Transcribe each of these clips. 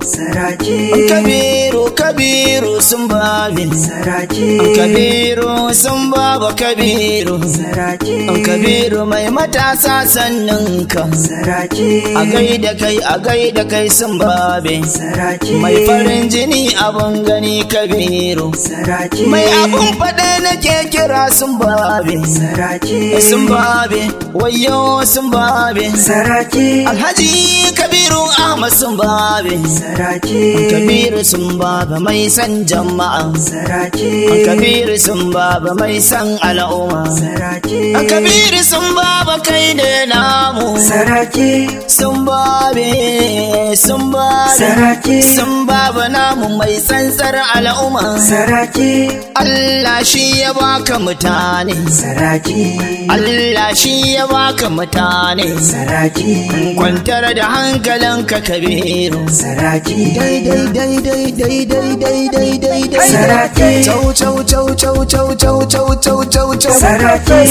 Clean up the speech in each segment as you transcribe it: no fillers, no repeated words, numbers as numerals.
Saraje Kabiru Simbabe Saraje Kabiru Simbaba Kabiru Saraje Kabiru mai matasa sanninka Saraje a gaida kai Simbabe Saraje mai farin jini abun gani Kabiru Saraje mai abun fada nake kira Simbabe Saraje Simbabe wayo Simbabe Saraje Alhaji Kabiru Ahmad Simbabe Saraje Kabiru Simbabe mai san jama'a Saraje Kabiru Simbabe mai san al'umma Saraje Kabiru Simbabe kai ne namu Saraje Simbabe Saraje Simbabe namu mai tsantsar al'umma Saraje Allah shi ya baka mutane Saraje Allah shi ya baka mutane Saraje kwantar da hankalinka Kabiru Saraje dai Saraje Chau Saraje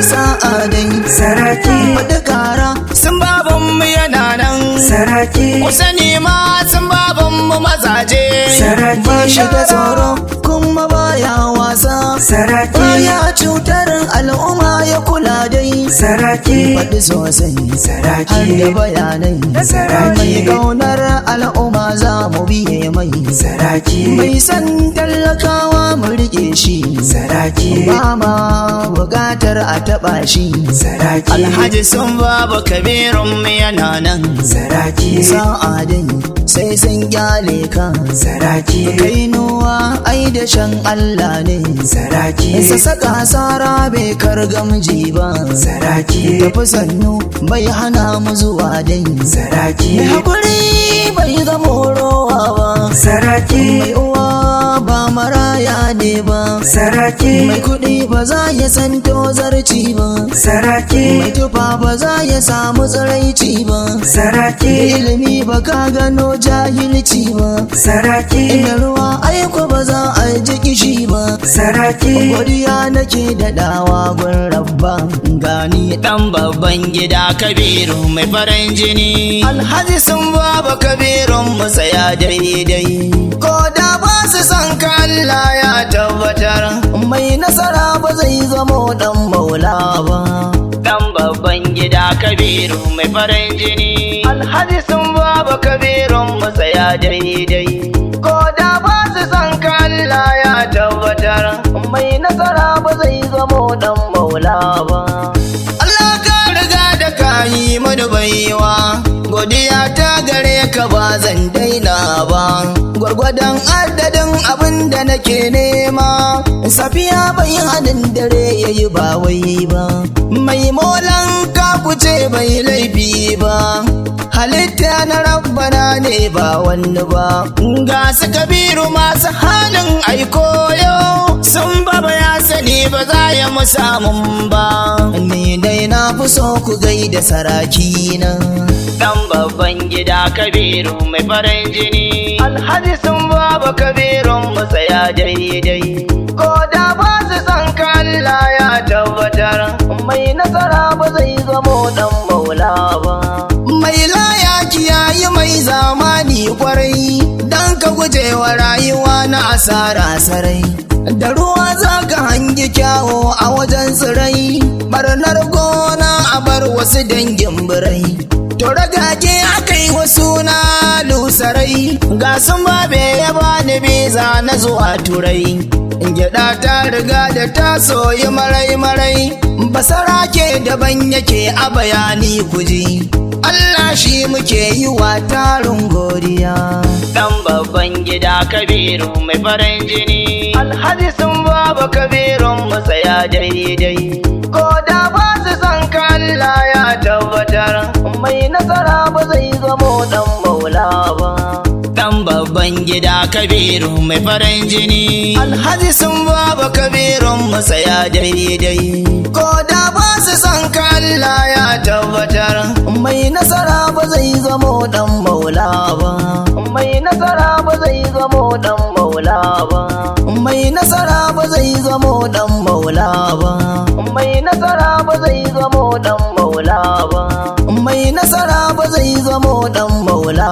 sa'a dai Saraje faɗi ƙara sun babanmu yana nan Saraje ku sani ma sun babanmu mazaje Saraje ba shi da tsoro kuma baya wasa Saraje baya cutar al'umma ya kula dai Saraje faɗi sosai Saraje har da bayanai Saraje mai ƙaunar al'umma za mu biye mai Saraje mai san talakawa mu riƙe shi Saraje ba ma buƙatar a taɓa shi Saraje Alhaji Simbabe Kabirun mu yana nan Saraje sa'a dai sai sun kyale ka Saraje kainuwa ai da shan Allah ne Saraje saka sara bai karga miji ba Saraje tafi sannu bai hana mu zuwa dai Saraje mai hakuri bai zama rowa ba Saraje mai uwa ba maraya ne ba Saraje mai kuɗi ba za ya san tozarci ba Saraje mai tufa ba za ya samu tsiraici ba Saraje ilimi ba ka gano jahilci ba Saraje inda ruwa aiko ba za a ji kishi ba Saraje godiya nake daɗawa gun rabba gani ɗan babban gida Kabiru mai farin jini Alhaji Simbabe Kabirun mu tsaya daidai ko da ba su san ka Allah ya tabbatar mai nasara ba zai zamo ɗan maula ba ɗan babban gida Kabiru mai farin jini Alhaji Simbabe Kabirun mu tsaya daidai ko da ba su san ka Allah ya tabbatar mai nasara ba zai zamo ɗan maula ba Allah ka riga da kayi mani baiwa godiya ta gare ka ba zan daina ba gwargwadon adadin abin da nake nema safiya bai hadin dare yayi ba wai ba mai molan ka kuce bai laifi ba halitta na rabbana ne ba wani ba ga su Kabiru masu halin aikoyo Simbabe ya sani ba za ya mu samun ba ni dai na fi so ku gaida saraki na dan babban gida Kabiru mai farin jini Alhaji Simbabe Kabirun mu tsaya daidai ko da ba su san ka Allah ya tabbatar mai nasara ba zai zamo dan maula ba mai laya kiyayi mai zamani kwarai dan ka gujewa rayuwa na asara sarai da ruwa za ka hangi kyawo a wajen tsirai barnar gona a bar wasu dangin birai to ragage aka yi wasu na lusarai ga Simbabe ya bani biza na zuwa turai gyaɗa ta riga da ta soyi marai basara ke daban yake a bayani kuji Allah shi muke yi wa tarin godiya dan babban gida Kabiru mai farin jini Alhaji Simbabe Kabirun mu tsaya daidai ko da ba su san ka Allah ya tabbatar mai nasara ba zai zamo dan maula ba dan babban gida Kabiru mai farin jini Alhaji Simbabe Kabirun mu tsaya daidai ko da ba su san ka Allah ya tabbatar mai nasara ba zai zamo dan maula ba mai nasara ba zai zamo dan maula ba mai nasara ba zai zamo dan maula ba mai nasara ba zai zamo dan maula ba mai nasara ba zai zamo dan maula kula